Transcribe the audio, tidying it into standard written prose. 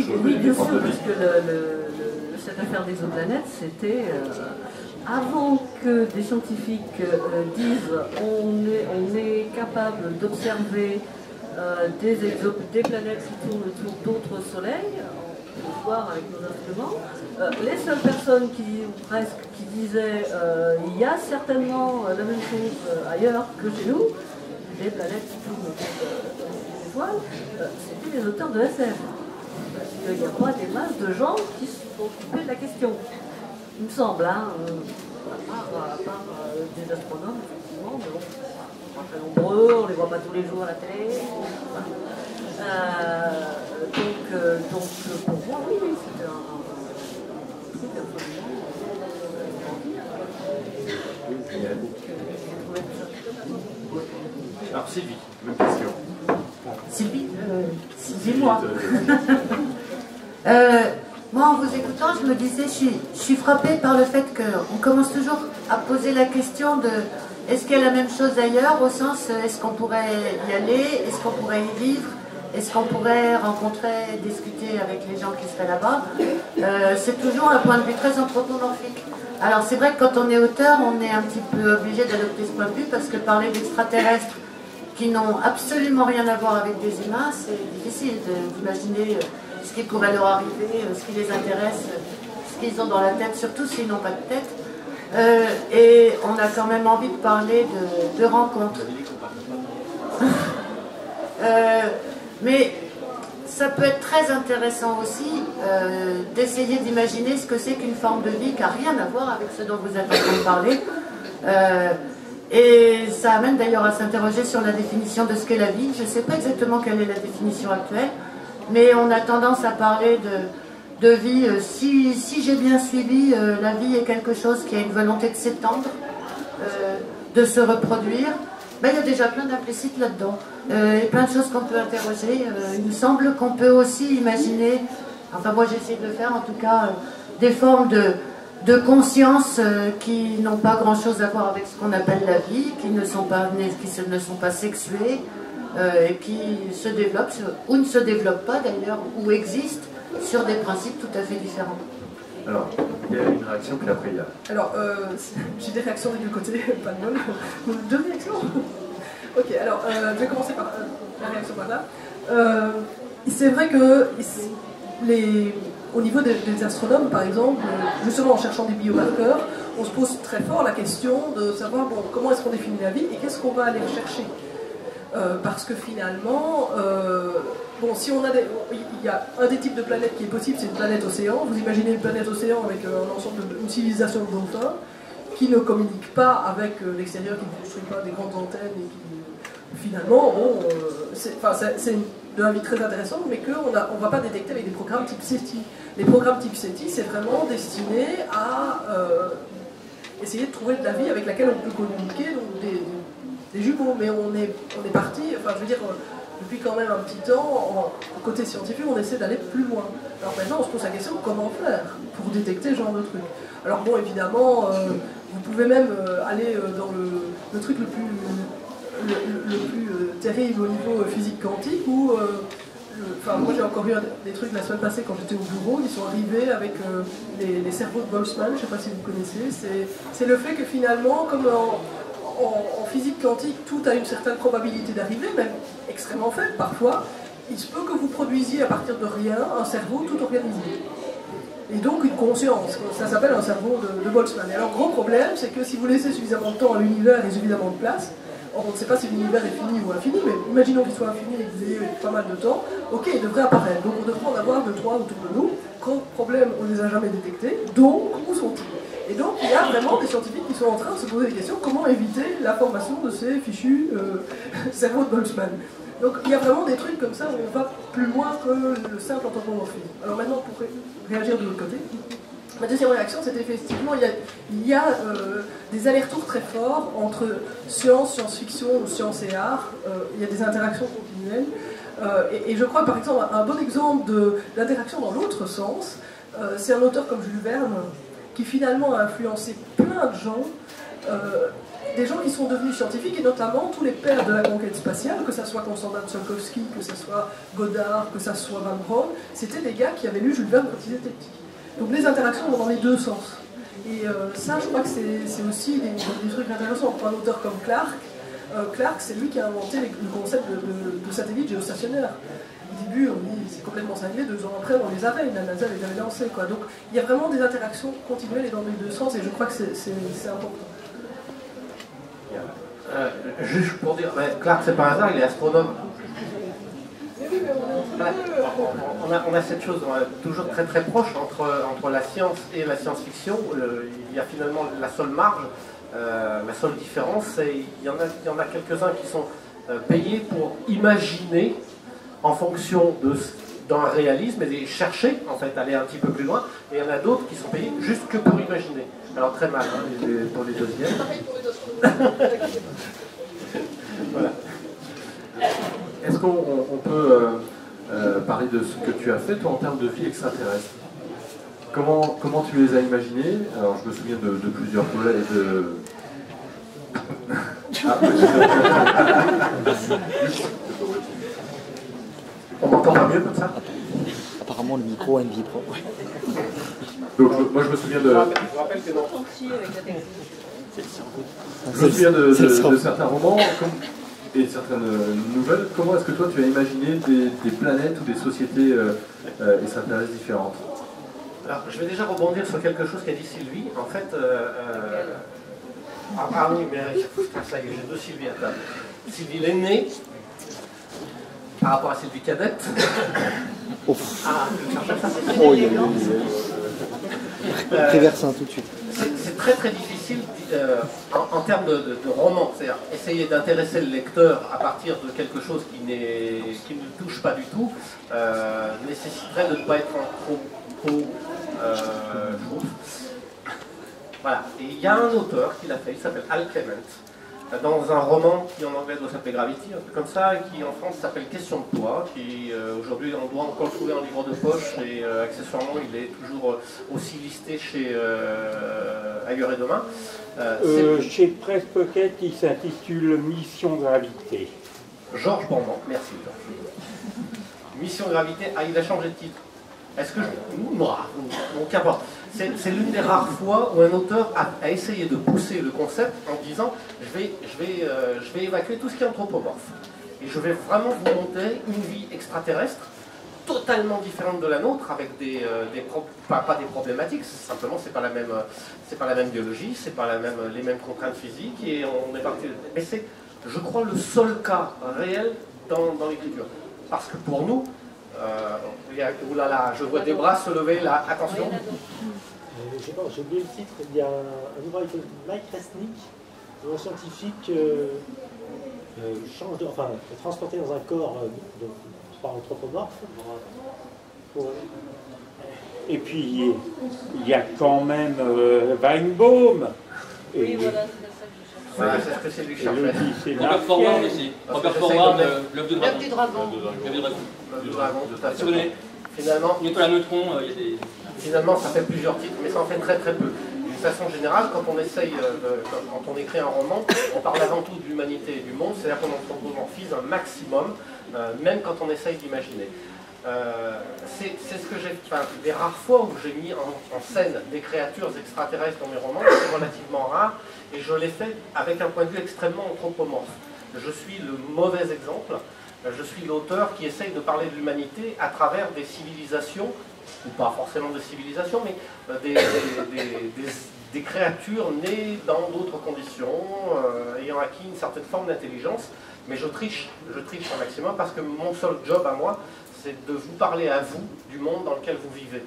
chose. Oui, bien sûr, parce que cette affaire des exoplanètes, c'était avant que des scientifiques disent on est capable d'observer des planètes qui tournent autour d'autres soleils, on peut le voir avec nos instruments. Les seules personnes ou presque, qui disaient il y a certainement la même chose ailleurs que chez nous, des planètes qui tournent autour des étoiles, c'était les auteurs de SF. Parce qu'il n'y a pas des masses de gens qui se sont occupés de la question. Il me semble, hein, à part des astronomes, effectivement, mais bon, ils sont pas très nombreux, on ne les voit pas tous les jours à la télé. Donc pour moi, oui, c'était un truc absolument Alors Sylvie, même question. Sylvie, dis-moi. Moi, en vous écoutant, je me disais, je suis frappée par le fait qu'on commence toujours à poser la question de est-ce qu'il y a la même chose ailleurs, au sens est-ce qu'on pourrait y aller, est-ce qu'on pourrait y vivre, est-ce qu'on pourrait rencontrer, discuter avec les gens qui seraient là-bas. C'est toujours un point de vue très anthropomorphique. Alors c'est vrai que quand on est auteur, on est un petit peu obligé d'adopter ce point de vue parce que parler d'extraterrestres qui n'ont absolument rien à voir avec des humains, c'est difficile d'imaginer ce qui pourrait leur arriver, ce qui les intéresse, ce qu'ils ont dans la tête, surtout s'ils n'ont pas de tête. Et on a quand même envie de parler de rencontres. Mais ça peut être très intéressant aussi d'essayer d'imaginer ce que c'est qu'une forme de vie qui n'a rien à voir avec ce dont vous êtes en train de parler. Et ça amène d'ailleurs à s'interroger sur la définition de ce qu'est la vie. Je ne sais pas exactement quelle est la définition actuelle, mais on a tendance à parler de vie. Si j'ai bien suivi, la vie est quelque chose qui a une volonté de s'étendre, de se reproduire. Ben, il y a déjà plein d'implicites là-dedans, et plein de choses qu'on peut interroger. Il me semble qu'on peut aussi imaginer, enfin moi j'essaie de le faire en tout cas, des formes de conscience qui n'ont pas grand-chose à voir avec ce qu'on appelle la vie, qui ne sont pas sexuées, et qui se développent, ou ne se développent pas d'ailleurs, ou existent sur des principes tout à fait différents. Alors, il y a une réaction puis après il y a... Alors, j'ai des réactions des deux côtés, pas de bol. Deux réactions. Ok, alors, je vais commencer par la réaction par là. C'est vrai que au niveau des astronomes, par exemple, justement en cherchant des biomarqueurs, on se pose très fort la question de savoir bon, comment est-ce qu'on définit la vie et qu'est-ce qu'on va aller rechercher. Parce que finalement, bon, si on a il y a un des types de planètes qui est possible, c'est une planète océan. Vous imaginez une planète océan avec une civilisation de dauphins qui ne communique pas avec l'extérieur, qui ne construit pas des grandes antennes et qui finalement, bon, c'est de la vie très intéressante, mais qu'on ne va pas détecter avec des programmes type SETI. Les programmes type SETI, c'est vraiment destiné à essayer de trouver de la vie avec laquelle on peut communiquer, donc des jumeaux, mais on est parti, enfin je veux dire, depuis quand même un petit temps, côté scientifique, on essaie d'aller plus loin. Alors maintenant, on se pose la question, comment faire pour détecter ce genre de truc. Alors bon, évidemment, vous pouvez même aller dans le truc le plus terrible au niveau physique quantique, où, enfin moi j'ai encore eu des trucs la semaine passée quand j'étais au bureau, ils sont arrivés avec les cerveaux de Boltzmann, je ne sais pas si vous connaissez, c'est le fait que finalement, comme en physique quantique, tout a une certaine probabilité d'arriver, même extrêmement faible parfois, il se peut que vous produisiez à partir de rien un cerveau tout organisé. Et donc une conscience, ça s'appelle un cerveau de Boltzmann. Et alors gros problème, c'est que si vous laissez suffisamment de temps à l'univers et suffisamment de place, on ne sait pas si l'univers est fini ou infini, mais imaginons qu'il soit infini et que vous ayez pas mal de temps, ok, il devrait apparaître. Donc on devrait en avoir 2-3 autour de nous. Gros problème, on ne les a jamais détectés, donc où sont-ils? Et donc il y a vraiment des scientifiques qui sont en train de se poser des questions, comment éviter la formation de ces fichus cerveaux de Boltzmann. Donc il y a vraiment des trucs comme ça où on va plus loin que le simple anthropomorphisme. Alors maintenant, pour réagir de l'autre côté, ma deuxième réaction, c'est effectivement, il y a des allers-retours très forts entre science, science-fiction ou science et art. Il y a des interactions continuelles. Et je crois, par exemple, un bon exemple d'interaction dans l'autre sens, c'est un auteur comme Jules Verne, qui finalement a influencé plein de gens, des gens qui sont devenus scientifiques, et notamment tous les pères de la conquête spatiale, que ce soit Konstantin Tsiolkovsky, que ce soit Goddard, que ce soit Van Braun, c'était des gars qui avaient lu Jules Verne quand ils étaient petits. Donc les interactions vont dans les deux sens. Et ça, je crois que c'est aussi des trucs intéressants. Pour un auteur comme Clark, Clark, c'est lui qui a inventé le concept de satellite géostationnaire. Au début, on dit c'est complètement cinglé, 2 ans après, on les avait, la NASA les avait lancés. Quoi. Donc il y a vraiment des interactions continuelles et dans les deux sens, et je crois que c'est important. Juste pour dire, Clark, c'est pas un hasard, il est astronome. On a cette chose toujours très très proche entre la science et la science-fiction. Il y a finalement la seule marge, la seule différence, c'est il y en a quelques-uns qui sont payés pour imaginer en fonction d'un réalisme et chercher en fait aller un petit peu plus loin, et il y en a d'autres qui sont payés juste que pour imaginer. Alors très mal pour les deuxièmes. Voilà. Est-ce qu'on peut parler de ce que tu as fait, toi, en termes de vie extraterrestre? Comment tu les as imaginés? Alors, je me souviens de plusieurs collègues et de... On m'entend pas mieux comme ça? Apparemment, le micro a une vie propre. Donc, moi, je me souviens de... Je rappelle que non. Je me souviens de certains romans et certaines nouvelles. Comment est-ce que toi tu as imaginé des planètes ou des sociétés extraterrestres différentes? Alors, je vais déjà rebondir sur quelque chose qu'a dit Sylvie. En fait, oui, mais ça y est, j'ai 2 Sylvie à table. Sylvie l'aînée, par rapport à Sylvie cadette. Ah, Oh, il y a eu Préversin tout de suite. C'est très très difficile en termes de roman, c'est-à-dire essayer d'intéresser le lecteur à partir de quelque chose qui ne le touche pas du tout, nécessiterait de ne pas être en trop voilà. Et il y a un auteur qui l'a fait, il s'appelle Hal Clement, dans un roman qui en anglais doit s'appeler Gravity, un truc comme ça, et qui en France s'appelle Question de poids, qui aujourd'hui on doit encore le trouver en livre de poche, et accessoirement il est toujours aussi listé chez Ailleurs et Demain. Chez Presse Pocket, il s'intitule Mission Gravité. Georges Bormand, merci. Mission Gravité, il a changé de titre. Est-ce que qu'importe. C'est l'une des rares fois où un auteur a essayé de pousser le concept en disant je vais évacuer tout ce qui est anthropomorphe. Et je vais vraiment vous montrer une vie extraterrestre totalement différente de la nôtre, avec pas des problématiques, simplement c'est pas la même biologie, c'est pas les mêmes contraintes physiques, et on est parti. Mais c'est, je crois, le seul cas réel dans l'écriture. Parce que pour nous, oulala, je vois des bras se lever là, attention. J'ai oublié le titre, il y a un ouvrage de Mike Resnick, un scientifique est transporté dans un corps par anthropomorphe. Et puis, il y a quand même Weinbaum. Oui, voilà, Voilà, c'est ce que c'est lui chercher. Robert Forward aussi. Robert Forward, l'œuf du dragon. L'œuf du dragon. L'œuf du dragon, tout à fait. Tu connais? Finalement, Nicolas Neutron, il y a des... Finalement, ça fait plusieurs titres, mais ça en fait très très peu. D'une façon générale, quand on essaye, quand on écrit un roman, on parle avant tout de l'humanité et du monde, c'est-à-dire qu'on anthropomorphise un maximum, même quand on essaye d'imaginer. C'est ce que j'ai... Enfin, les rares fois où j'ai mis en scène des créatures extraterrestres dans mes romans, c'est relativement rare, et je l'ai fait avec un point de vue extrêmement anthropomorphe. Je suis le mauvais exemple, je suis l'auteur qui essaye de parler de l'humanité à travers des civilisations, ou pas forcément des civilisations, mais des créatures nées dans d'autres conditions, ayant acquis une certaine forme d'intelligence, mais je triche un maximum parce que mon seul job à moi, c'est de vous parler à vous du monde dans lequel vous vivez.